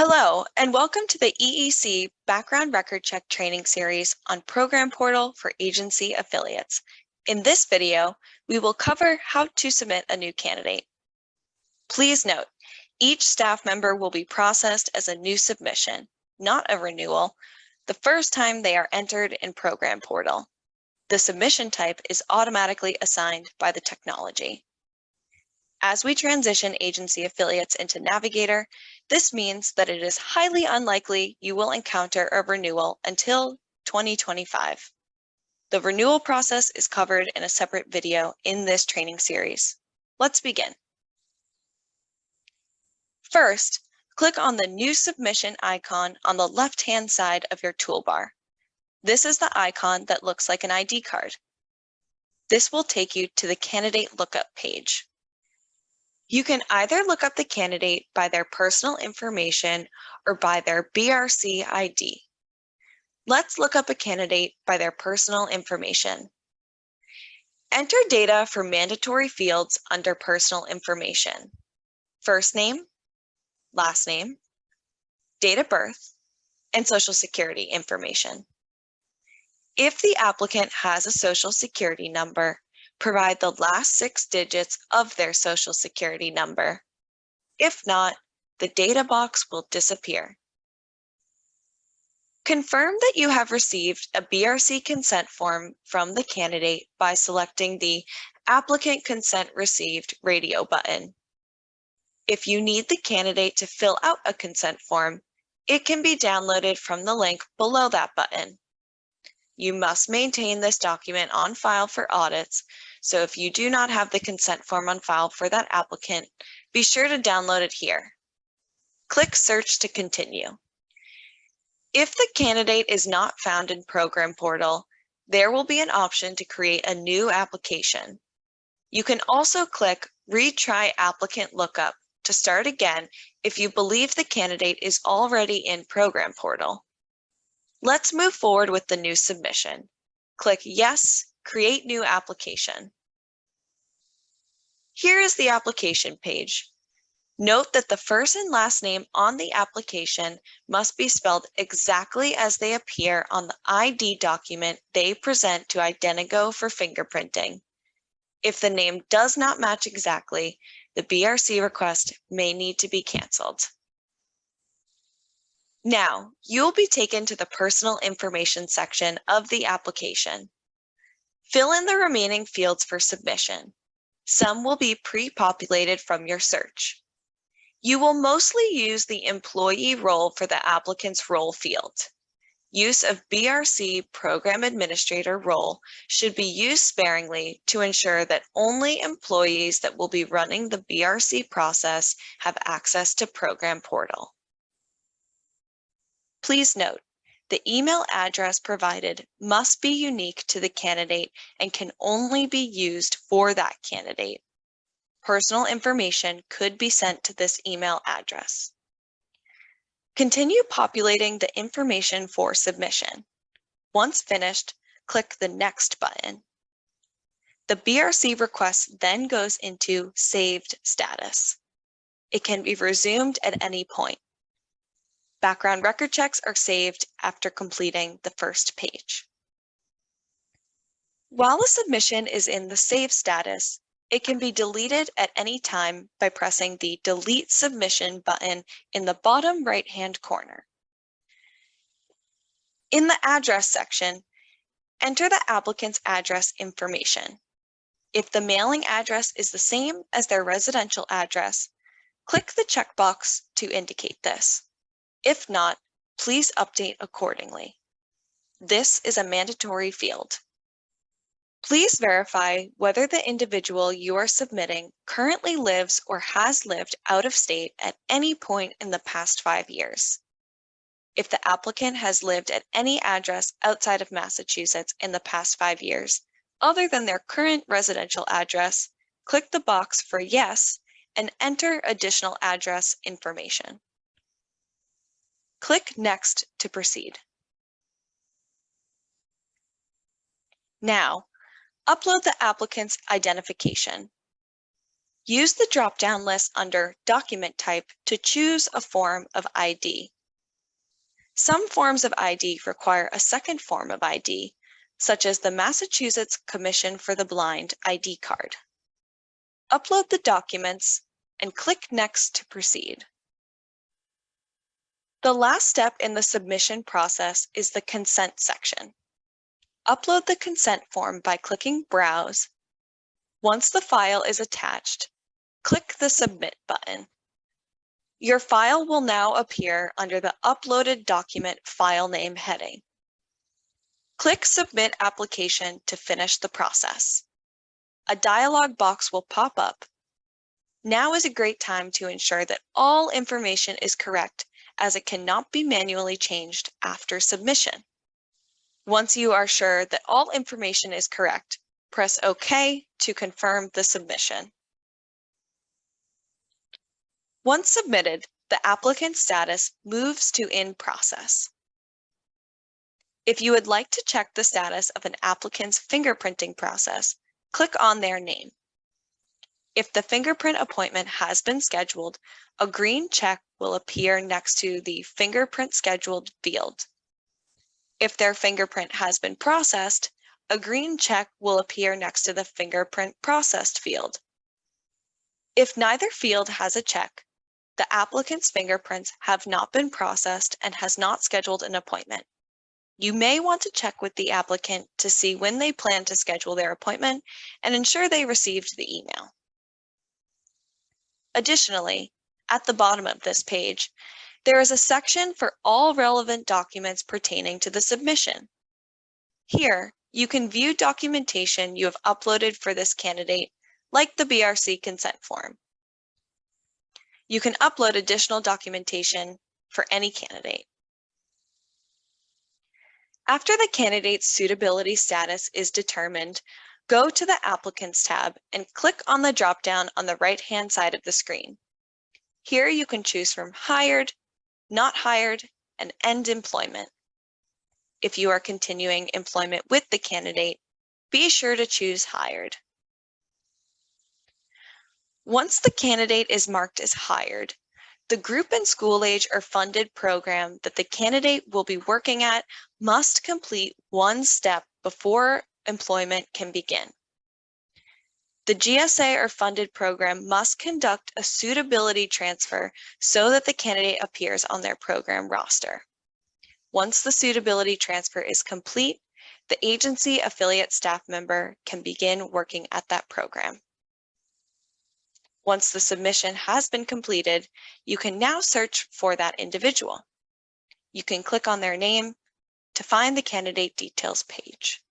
Hello, and welcome to the EEC Background Record Check training series on Program Portal for Agency Affiliates. In this video, we will cover how to submit a new candidate. Please note, each staff member will be processed as a new submission, not a renewal, the first time they are entered in Program Portal. The submission type is automatically assigned by the technology. As we transition agency affiliates into Navigator, this means that it is highly unlikely you will encounter a renewal until 2025. The renewal process is covered in a separate video in this training series. Let's begin. First, click on the New Submission icon on the left-hand side of your toolbar. This is the icon that looks like an ID card. This will take you to the candidate lookup page. You can either look up the candidate by their personal information or by their BRC ID. Let's look up a candidate by their personal information. Enter data for mandatory fields under personal information: first name, last name, date of birth, and Social Security information. If the applicant has a Social Security number, provide the last 6 digits of their Social Security number. If not, the data box will disappear. Confirm that you have received a BRC consent form from the candidate by selecting the Applicant Consent Received radio button. If you need the candidate to fill out a consent form, it can be downloaded from the link below that button. You must maintain this document on file for audits, so if you do not have the consent form on file for that applicant, be sure to download it here. Click Search to continue. If the candidate is not found in Program Portal, there will be an option to create a new application. You can also click Retry Applicant Lookup to start again if you believe the candidate is already in Program Portal. Let's move forward with the new submission. Click Yes, Create New Application. Here is the application page. Note that the first and last name on the application must be spelled exactly as they appear on the ID document they present to Identigo for fingerprinting. If the name does not match exactly, the BRC request may need to be canceled. Now, you'll be taken to the personal information section of the application. Fill in the remaining fields for submission. Some will be pre-populated from your search. You will mostly use the employee role for the applicant's role field. Use of BRC Program Administrator role should be used sparingly to ensure that only employees that will be running the BRC process have access to Program Portal. Please note, the email address provided must be unique to the candidate and can only be used for that candidate. Personal information could be sent to this email address. Continue populating the information for submission. Once finished, click the Next button. The BRC request then goes into Saved status. It can be resumed at any point. Background record checks are saved after completing the first page. While the submission is in the Save status, it can be deleted at any time by pressing the Delete Submission button in the bottom right-hand corner. In the Address section, enter the applicant's address information. If the mailing address is the same as their residential address, click the checkbox to indicate this. If not, please update accordingly. This is a mandatory field. Please verify whether the individual you are submitting currently lives or has lived out of state at any point in the past 5 years. If the applicant has lived at any address outside of Massachusetts in the past 5 years, other than their current residential address, click the box for Yes and enter additional address information. Click Next to proceed. Now, upload the applicant's identification. Use the drop-down list under Document Type to choose a form of ID. Some forms of ID require a second form of ID, such as the Massachusetts Commission for the Blind ID card. Upload the documents and click Next to proceed. The last step in the submission process is the consent section. Upload the consent form by clicking Browse. Once the file is attached, click the Submit button. Your file will now appear under the Uploaded Document File Name heading. Click Submit Application to finish the process. A dialog box will pop up. Now is a great time to ensure that all information is correct, as it cannot be manually changed after submission. Once you are sure that all information is correct, press OK to confirm the submission. Once submitted, the applicant's status moves to In Process. If you would like to check the status of an applicant's fingerprinting process, click on their name. If the fingerprint appointment has been scheduled, a green check will appear next to the Fingerprint Scheduled field. If their fingerprint has been processed, a green check will appear next to the Fingerprint Processed field. If neither field has a check, the applicant's fingerprints have not been processed and has not scheduled an appointment. You may want to check with the applicant to see when they plan to schedule their appointment and ensure they received the email. Additionally, at the bottom of this page, there is a section for all relevant documents pertaining to the submission. Here, you can view documentation you have uploaded for this candidate, like the BRC consent form. You can upload additional documentation for any candidate. After the candidate's suitability status is determined, go to the Applicants tab and click on the drop-down on the right-hand side of the screen. Here you can choose from Hired, Not Hired, and End Employment. If you are continuing employment with the candidate, be sure to choose Hired. Once the candidate is marked as hired, the group and school age or funded program that the candidate will be working at must complete one step before employment can begin. The GSA or funded program must conduct a suitability transfer so that the candidate appears on their program roster. Once the suitability transfer is complete, the agency affiliate staff member can begin working at that program. Once the submission has been completed, you can now search for that individual. You can click on their name to find the candidate details page.